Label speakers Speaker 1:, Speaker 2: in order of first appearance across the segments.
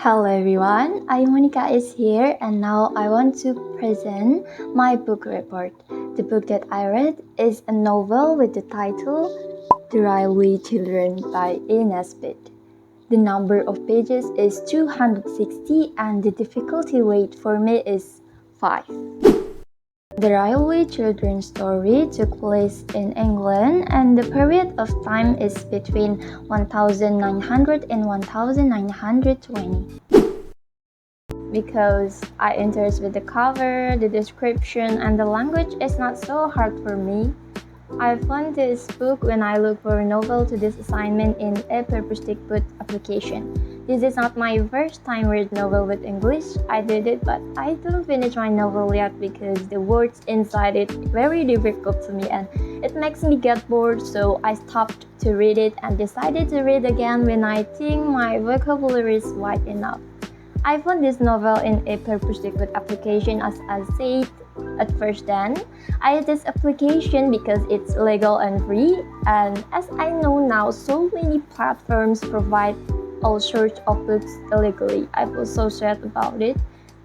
Speaker 1: Hello everyone, I'm Monica is here and now I want to present my book report. The book that I read is a novel with the title The Railway Children by Ines Pitt. The number of pages is 260 and the difficulty rate for me is 5. The Railway Children's story took place in England and the period of time is between 1900 and 1920. Because I interest with the cover, the description, and the language is not so hard for me. I found this book when I looked for a novel to this assignment in a purpose book application. This is not my first time read novel with English. I did it, but I don't finish my novel yet because the words inside it very difficult to me and it makes me get bored. So I stopped to read it and decided to read again when I think my vocabulary is wide enough. I found this novel in a purpose book application as I said at first then. I had this application because it's legal and free, and as I know now, so many platforms provide all sorts of books illegally. I feel so sad about it.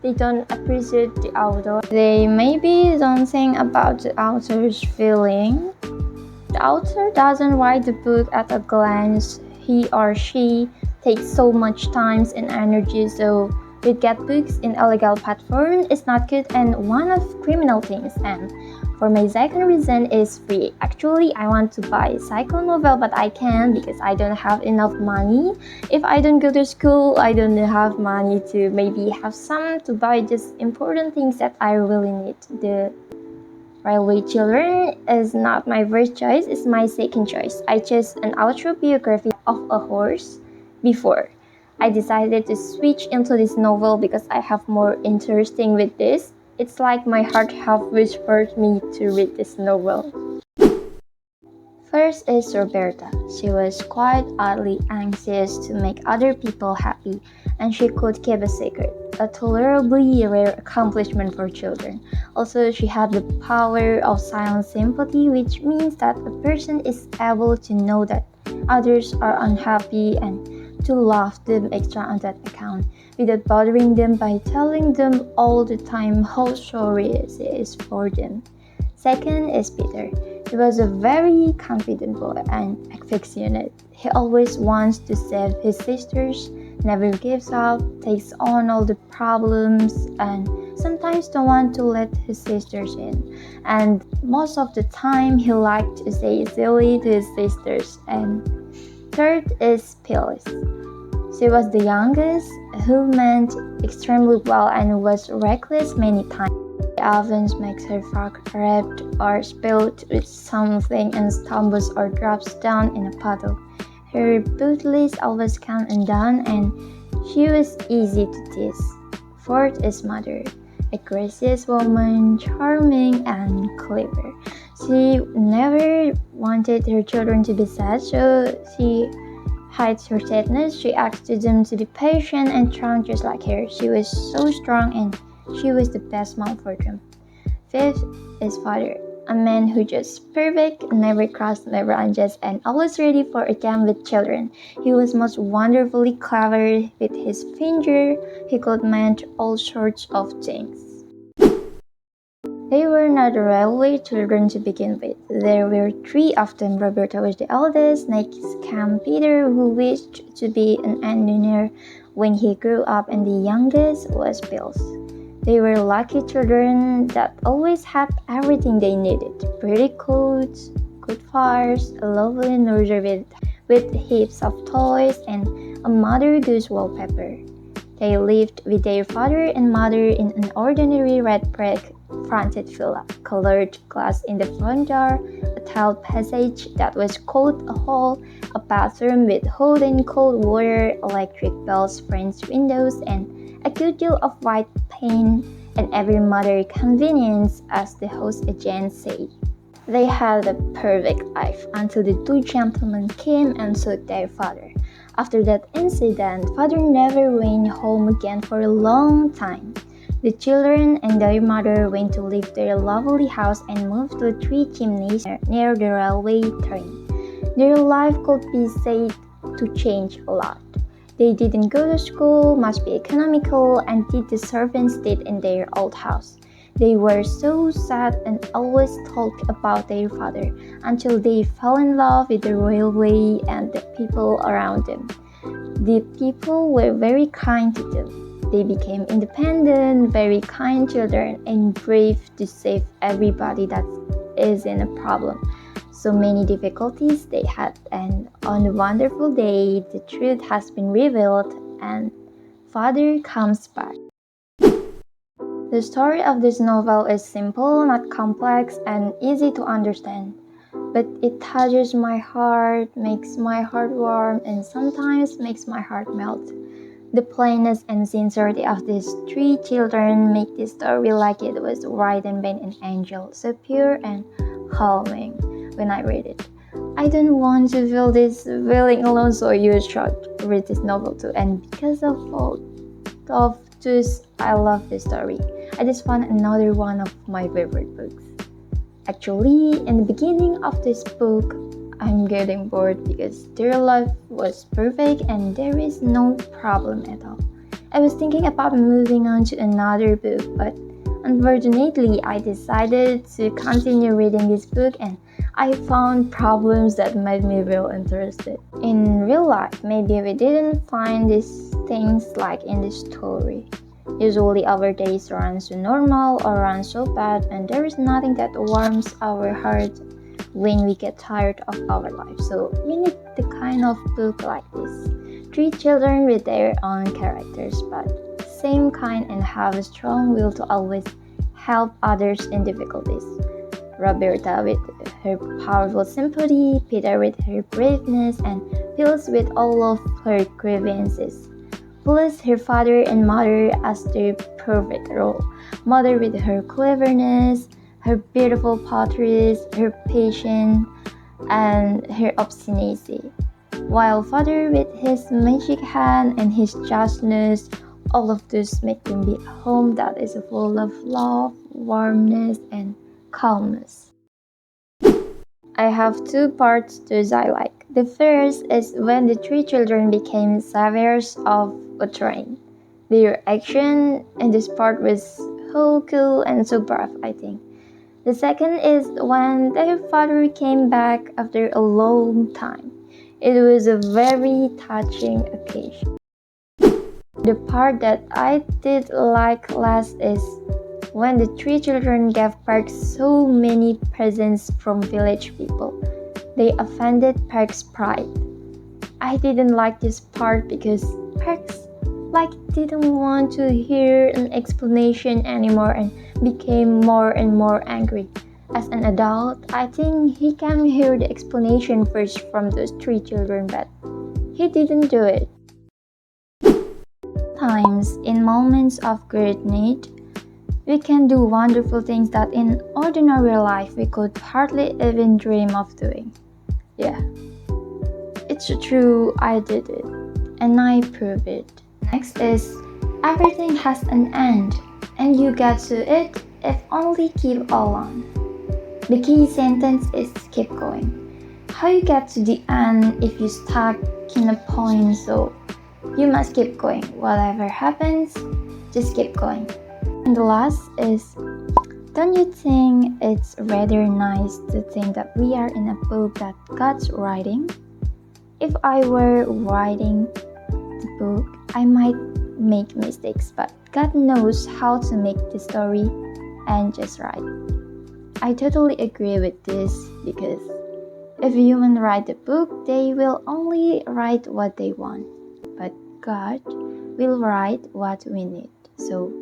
Speaker 1: They don't appreciate the author. They maybe don't think about the author's feeling. The author doesn't write the book at a glance. He or she takes so much time and energy, so to get books in illegal platform is not good and one of criminal things. And for my second reason is free. Actually, I want to buy a psycho novel, but I can't because I don't have enough money. If I don't go to school, I don't have money to maybe have some to buy just important things that I really need. The Railway Children is not my first choice, it's my second choice. I chose an autobiography of a horse before. I decided to switch into this novel because I have more interesting with this. It's like my heart have whispered me to read this novel. First is Roberta. She was quite oddly anxious to make other people happy, and she could keep a secret, a tolerably rare accomplishment for children. Also, she had the power of silent sympathy, which means that a person is able to know that others are unhappy and to love them extra on that account without bothering them by telling them all the time how sorry it is for them. Second is Peter. He was a very confident boy and affectionate. He always wants to save his sisters, never gives up, takes on all the problems, and sometimes don't want to let his sisters in. And most of the time, he liked to say silly to his sisters. And third is Phyllis. She was the youngest, who meant extremely well and was reckless many times. She often makes her fork wrapped or spilled with something and stumbles or drops down in a puddle. Her bootlace always came undone and she was easy to tease. Fourth is Mother, a gracious woman, charming and clever. She never wanted her children to be sad, so she hides her sadness. She asked them to be patient and strong just like her. She was so strong and she was the best mom for them. Fifth is Father, a man who just perfect, never crossed, never unjust, and always ready for a game with children. He was most wonderfully clever with his finger. He could manage all sorts of things. They were not railway children to begin with. There were 3 of them. Roberta was the eldest. Next came Peter, who wished to be an engineer when he grew up, and the youngest was Bill. They were lucky children that always had everything they needed. Pretty clothes, good fires, a lovely nursery with heaps of toys, and a Mother Goose wallpaper. They lived with their father and mother in an ordinary red brick fronted villa, colored glass in the front door, a tiled passage that was called a hall, a bathroom with hot and cold water, electric bells, French windows, and a good deal of white paint, and every modern convenience, as the host agent said. They had a perfect life until the 2 gentlemen came and took their father. After that incident, father never went home again for a long time. The children and their mother went to leave their lovely house and moved to 3 chimneys near the railway train. Their life could be said to change a lot. They didn't go to school, must be economical, and did the servants did in their old house. They were so sad and always talked about their father until they fell in love with the railway and the people around them. The people were very kind to them. They became independent, very kind children, and brave to save everybody that is in a problem. So many difficulties they had, and on a wonderful day, the truth has been revealed, and Father comes back. The story of this novel is simple, not complex, and easy to understand. But it touches my heart, makes my heart warm, and sometimes makes my heart melt. The plainness and sincerity of these three children make this story like it was written by an angel, so pure and calming when I read it. I don't want to feel this feeling alone, so you should read this novel too. And because of all of this, I love this story. I just found another one of my favorite books. Actually, in the beginning of this book, I'm getting bored because their life was perfect and there is no problem at all. I was thinking about moving on to another book, but unfortunately, I decided to continue reading this book and I found problems that made me feel interested. In real life, maybe we didn't find these things like in this story. Usually our days run so normal or run so bad, and there is nothing that warms our heart when we get tired of our life. So we need the kind of book like this. Three children with their own characters, but same kind and have a strong will to always help others in difficulties. Roberta with her powerful sympathy, Peter with her braveness, and Phyllis with all of her grievances. Plus her father and mother as their perfect role. Mother with her cleverness, her beautiful potteries, her patience, and her obstinacy. While father with his magic hand and his justness, all of this make them be a home that is full of love, warmness, and calmness. I have two parts to I like. The first is when the three children became saviors of a train. Their action in this part was so cool and so brave, I think. The second is when their father came back after a long time. It was a very touching occasion. The part that I did like last is when the three children gave Park so many presents from village people. They offended Park's pride. I didn't like this part because Parks didn't want to hear an explanation anymore and became more and more angry. As an adult, I think he can hear the explanation first from those three children, but he didn't do it. Sometimes, in moments of great need, we can do wonderful things that in ordinary life we could hardly even dream of doing. Yeah, it's true, I did it, and I prove it. Next is, everything has an end, and you get to it if only keep on. The key sentence is keep going. How you get to the end if you stuck in a point, so you must keep going. Whatever happens, just keep going. And the last is, don't you think it's rather nice to think that we are in a book that God's writing? If I were writing the book, I might make mistakes, but God knows how to make the story and just write. I totally agree with this because if humans write the book, they will only write what they want, but God will write what we need. So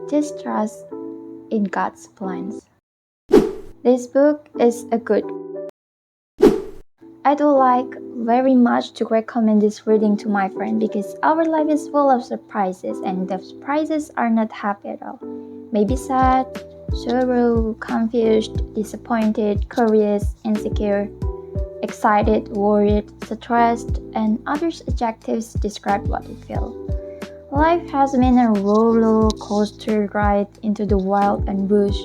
Speaker 1: just trust in God's plans. This book is a good. I'd like very much to recommend this reading to my friend because our life is full of surprises and the surprises are not happy at all. Maybe sad, sorrow, confused, disappointed, curious, insecure, excited, worried, stressed, and other adjectives describe what we feel. Life has been a roller coaster ride into the wild and bush,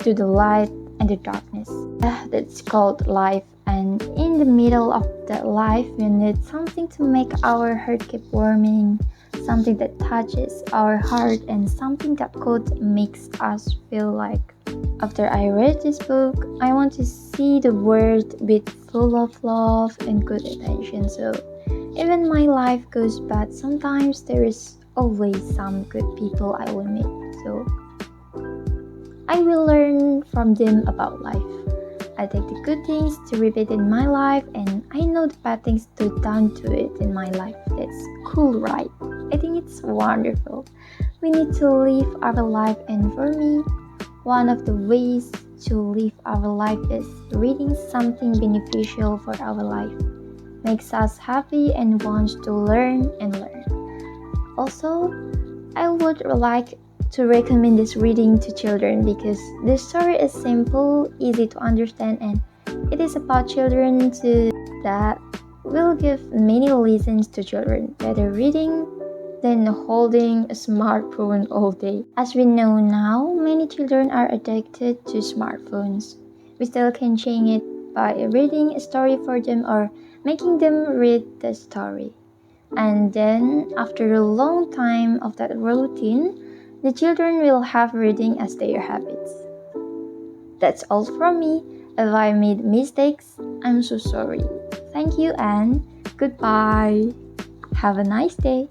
Speaker 1: to the light and the darkness. That's called life, and in in the middle of that life, we need something to make our heart keep warming, something that touches our heart, and something that could make us feel like. After I read this book, I want to see the world be full of love and good intention. So even my life goes bad sometimes, there is always some good people I will meet. So I will learn from them about life. I take the good things to repeat in my life, and I know the bad things to don't do it in my life. That's cool, right? I think it's wonderful. We need to live our life, and for me, one of the ways to live our life is reading something beneficial for our life. Makes us happy and wants to learn and learn. Also, I would like to recommend this reading to children because the story is simple, easy to understand, and it is about children that will give many lessons to children, better reading than holding a smartphone all day. As we know now, many children are addicted to smartphones. We still can change it by reading a story for them or making them read the story. And then, after a long time of that routine, the children will have reading as their habits. That's all from me. If I made mistakes, I'm so sorry. Thank you and goodbye. Have a nice day.